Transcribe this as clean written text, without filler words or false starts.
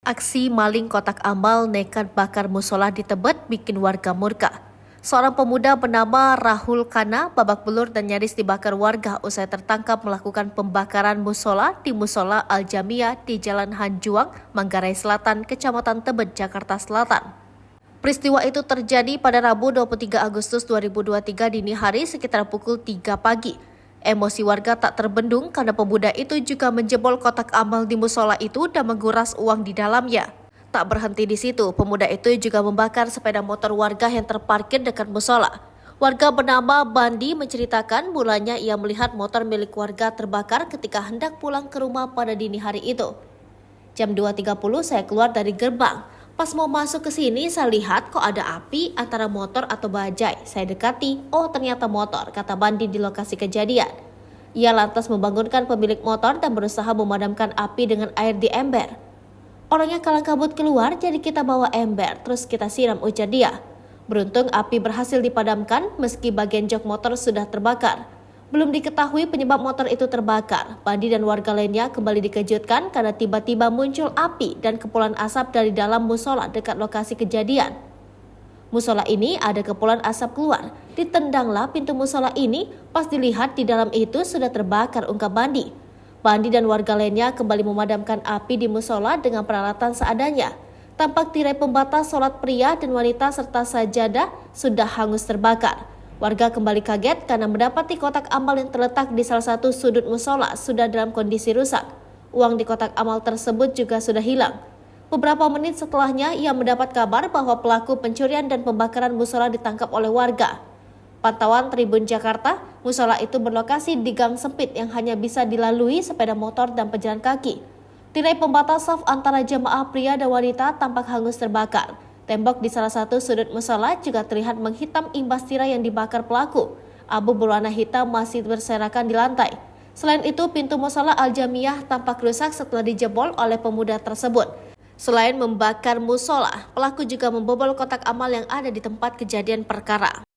Aksi maling kotak amal nekat bakar musola di Tebet bikin warga murka. Seorang pemuda bernama Rahul Kana babak belur dan nyaris dibakar warga usai tertangkap melakukan pembakaran musola di Musola Al-Jamiah di Jalan Hanjuang, Manggarai Selatan, Kecamatan Tebet, Jakarta Selatan. Peristiwa itu terjadi pada Rabu 23 Agustus 2023 dini hari sekitar pukul 3 pagi. Emosi warga tak terbendung karena pemuda itu juga menjebol kotak amal di musola itu dan menguras uang di dalamnya. Tak berhenti di situ, pemuda itu juga membakar sepeda motor warga yang terparkir dekat musola. Warga bernama Bandi menceritakan mulanya ia melihat motor milik warga terbakar ketika hendak pulang ke rumah pada dini hari itu. Jam 2.30 saya keluar dari gerbang. Pas mau masuk ke sini, saya lihat kok ada api antara motor atau bajai. Saya dekati, oh ternyata motor, kata Bandi di lokasi kejadian. Ia lantas membangunkan pemilik motor dan berusaha memadamkan api dengan air di ember. Orangnya kalang kabut keluar, jadi kita bawa ember, terus kita siram, ujar dia. Beruntung api berhasil dipadamkan meski bagian jok motor sudah terbakar. Belum diketahui penyebab motor itu terbakar. Bandi dan warga lainnya kembali dikejutkan karena tiba-tiba muncul api dan kepulan asap dari dalam musola dekat lokasi kejadian. Musola ini ada kepulan asap keluar. Ditendanglah pintu musola ini, pas dilihat di dalam itu sudah terbakar, ungkap Bandi. Bandi dan warga lainnya kembali memadamkan api di musola dengan peralatan seadanya. Tampak tirai pembatas sholat pria dan wanita serta sajadah sudah hangus terbakar. Warga kembali kaget karena mendapati kotak amal yang terletak di salah satu sudut musola sudah dalam kondisi rusak. Uang di kotak amal tersebut juga sudah hilang. Beberapa menit setelahnya, ia mendapat kabar bahwa pelaku pencurian dan pembakaran musola ditangkap oleh warga. Pantauan Tribun Jakarta, musola itu berlokasi di gang sempit yang hanya bisa dilalui sepeda motor dan pejalan kaki. Tirai pembatas saf antara jemaah pria dan wanita tampak hangus terbakar. Tembok di salah satu sudut musola juga terlihat menghitam imbas tirai yang dibakar pelaku. Abu berwarna hitam masih berserakan di lantai. Selain itu, pintu musola Al-Jamiah tampak rusak setelah dijebol oleh pemuda tersebut. Selain membakar musola, pelaku juga membobol kotak amal yang ada di tempat kejadian perkara.